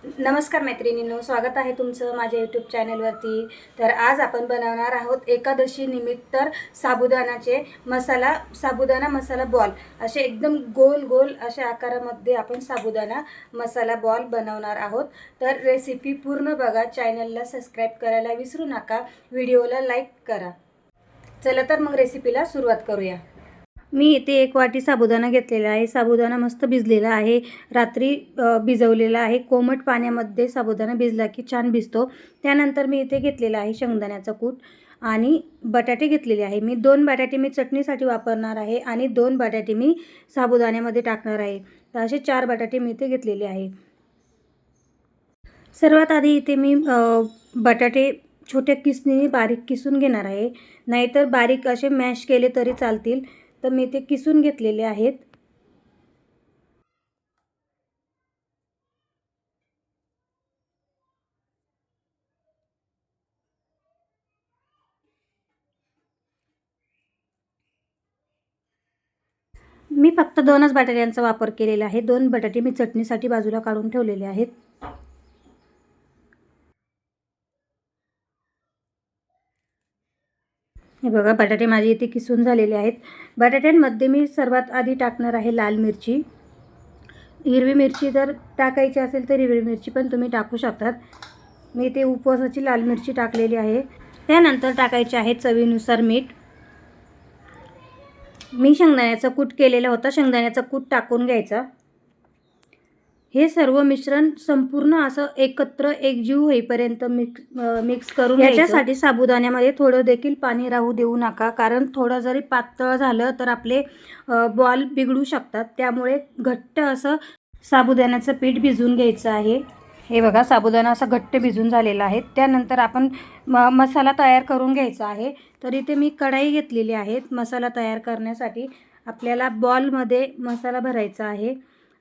नमस्कार मैत्रिणींनो, स्वागत आहे तुमचं माझ्या यूट्यूब चॅनलवरती. तर आज आपण बनवणार आहोत एकादशी निमित्त साबुदाणा मसाला बॉल. असे एकदम गोल गोल अशा आकारामध्ये आपण साबुदाणा मसाला बॉल बनवणार आहोत. तर रेसिपी पूर्ण बघा, चॅनलला सबस्क्राईब करायला विसरू नका, व्हिडिओला लाईक करा. चला तर मग रेसिपीला सुरुवात करूया. मी इथे 1 वाटी साबुदाणा घेतलेला आहे. साबुदाणा मस्त भिजलेला आहे, रात्री भिजवलेला आहे. कोमट पाण्यामध्ये साबुदाणा भिजला की छान भिजतो. त्यानंतर मी इथे घेतलेला आहे शेंगदाण्याचा कूट आणि बटाटे घेतलेले आहे. मी 2 बटाटे मी चटणीसाठी वापरणार आहे आणि 2 बटाटे मी साबुदाण्यामध्ये टाकणार आहे. तर असे 4 बटाटे मी इथे घेतलेले आहे. सर्वात आधी इथे मी बटाटे छोट्या किसणीने बारीक किसून घेणार आहे. नाहीतर बारीक असे मॅश केले तरी चालतील. तर मी ते किसून घेतलेले आहेत. मी फक्त 2च बटाट्यांचा वापर केलेला आहे. 2 बटाटे मी चटणीसाठी बाजूला काढून ठेवलेले आहेत. हे बघा, बटाटे माझे इथे किसून झालेले आहेत. बटाट्यांमध्ये मी सर्वात आधी टाकणार आहे लाल मिरची. हिरवी मिरची जर टाकायची असेल तर हिरवी मिरची पण तुम्ही टाकू शकतात. मी इथे उपवासाची लाल मिरची टाकलेली आहे. त्यानंतर टाकायचे आहे चवीनुसार मीठ. मी शेंगदाण्याचा कूट केलेला होता, शेंगदाण्याचा कूट टाकून घ्यायचा. हे सर्व मिश्रण संपूर्ण असं एकत्र एकजीव होईपर्यंत मिक्स करून घ्यायचं. याच्यासाठी साबुदाण्यामध्ये थोडं देखील पाणी राहू देऊ नका, कारण थोडं जरी पातळ झालं तर आपले बॉल बिघडू शकतात. त्यामुळे घट्ट असं साबुदाण्याचं पीठ भिजवून घ्यायचं आहे. हे बघा, साबुदाणा असा घट्ट भिजून झालेला आहे. त्यानंतर आपण मसाला तयार करून घ्यायचा आहे. तर इथे मी कढाई घेतलेली आहे. मसाला तयार करण्यासाठी आपल्याला बॉलमध्ये मसाला भरायचा आहे.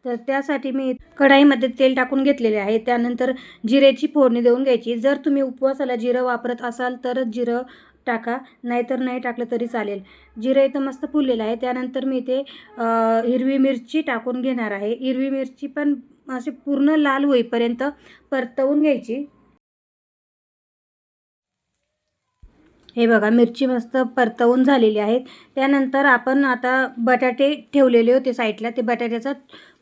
तर त्यासाठी मी कढाईमध्ये तेल टाकून घेतलेले आहे. त्यानंतर जिऱ्याची फोडणी देऊन घ्यायची. जर तुम्ही उपवासाला जिरं वापरत असाल तरच जिरं टाका, नाहीतर नाही टाकलं तरी चालेल. जिरं इथं मस्त फुललेलं आहे. त्यानंतर मी इथे हिरवी मिरची टाकून घेणार आहे. हिरवी मिरची पण असे पूर्ण लाल होईपर्यंत परतवून घ्यायची. हे बघा, मिरची मस्त परतवून झालेली आहे. त्यानंतर आपण आता बटाटे ठेवलेले होते साईडला, ते बटाट्याचा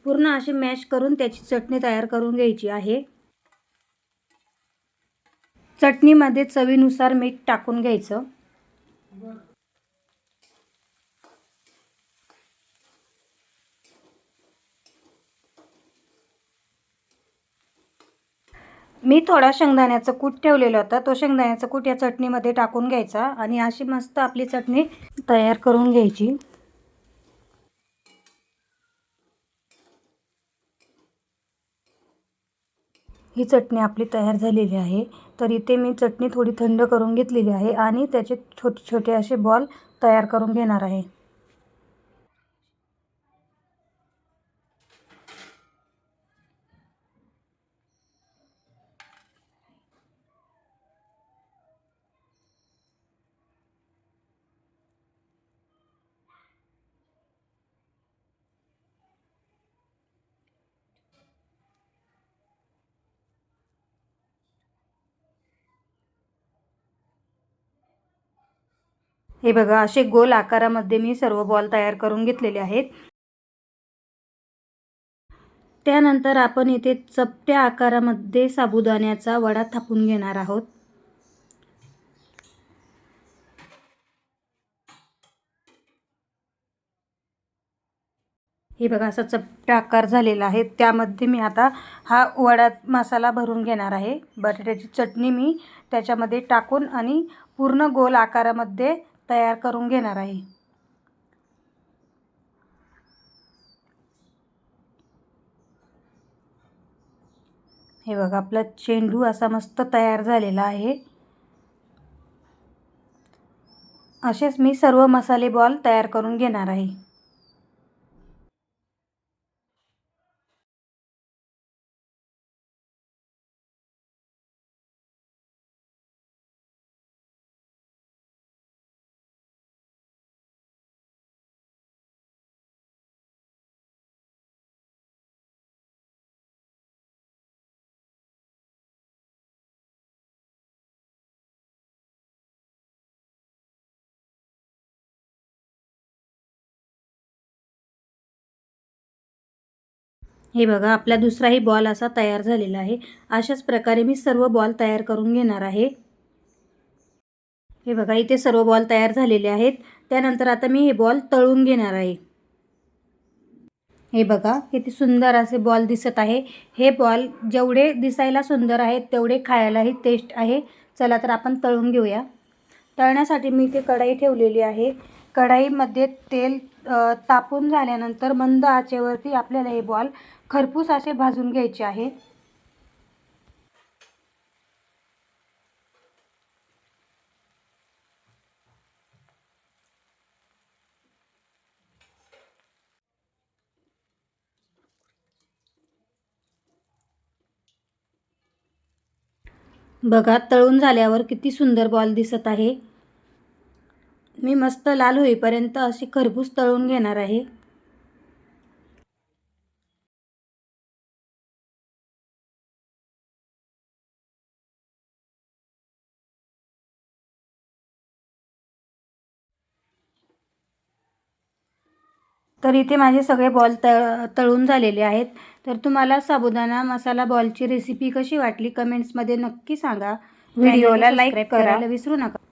पूर्ण असे मॅश करून त्याची चटणी तयार करून घ्यायची आहे. चटणीमध्ये चवीनुसार मीठ टाकून घ्यायचं. मी थोडा शेंगदाण्याचा कूट ठेवलेला होता, तो शेंगदाण्याचा कूट या चटणीमध्ये टाकून घ्यायचा आणि अशी मस्त आपली चटणी तयार करून घ्यायची. ही चटणी आपली तयार झालेली आहे. तर इथे मी चटणी थोडी थंड करून घेतलेली आहे आणि त्याचे छोटे छोटे असे बॉल तयार करून घेणार आहे. हे बघा, असे गोल आकारामध्ये मी सर्व बॉल तयार करून घेतलेले आहेत. त्यानंतर आपण इथे चपट्या आकारामध्ये साबुदाण्याचा वडा थापून घेणार आहोत. हे बघा, असा चपटा आकार झालेला आहे. त्यामध्ये मी आता हा वडा मसाला भरून घेणार आहे. बटाट्याची चटणी मी त्याच्यामध्ये टाकून आणि पूर्ण गोल आकारामध्ये तयार करून घेणार आहे. हे बघा, आपला चेंडू असा मस्त तयार झालेला आहे. असेच मी सर्व मसाले बॉल तयार करून घेणार आहे. हे बघा, आपला दुसराही बॉल असा तयार झालेला आहे. अशाच प्रकारे मी सर्व बॉल तयार करून घेणार आहे. हे बघा, इथे सर्व बॉल तयार झालेले आहेत. त्यानंतर आता मी हे बॉल तळून घेणार आहे. हे बघा, किती सुंदर असे बॉल दिसत आहे. हे बॉल जेवढे दिसायला सुंदर आहेत तेवढे खायलाही टेस्ट आहे. चला तर आपण तळून घेऊया. तळण्यासाठी मी इथे कढई ठेवलेली आहे. कढईमध्ये तेल तापून झाल्यानंतर मंद आचेवरती आपल्याला हे बॉल खरपूस असे भाजून घ्यायचे आहे. बघा, तळून झाल्यावर किती सुंदर बॉल दिसत आहे. मी मस्त लाल होईपर्यंत अशी खरपूस तळून घेणार आहे. तर इथे माझे सगळे बॉल तळून झालेले आहेत. तर तुम्हाला साबुदाणा मसाला बॉलची रेसिपी कशी वाटली कमेंट्समध्ये नक्की सांगा. व्हिडिओला लाईक करायला विसरू नका.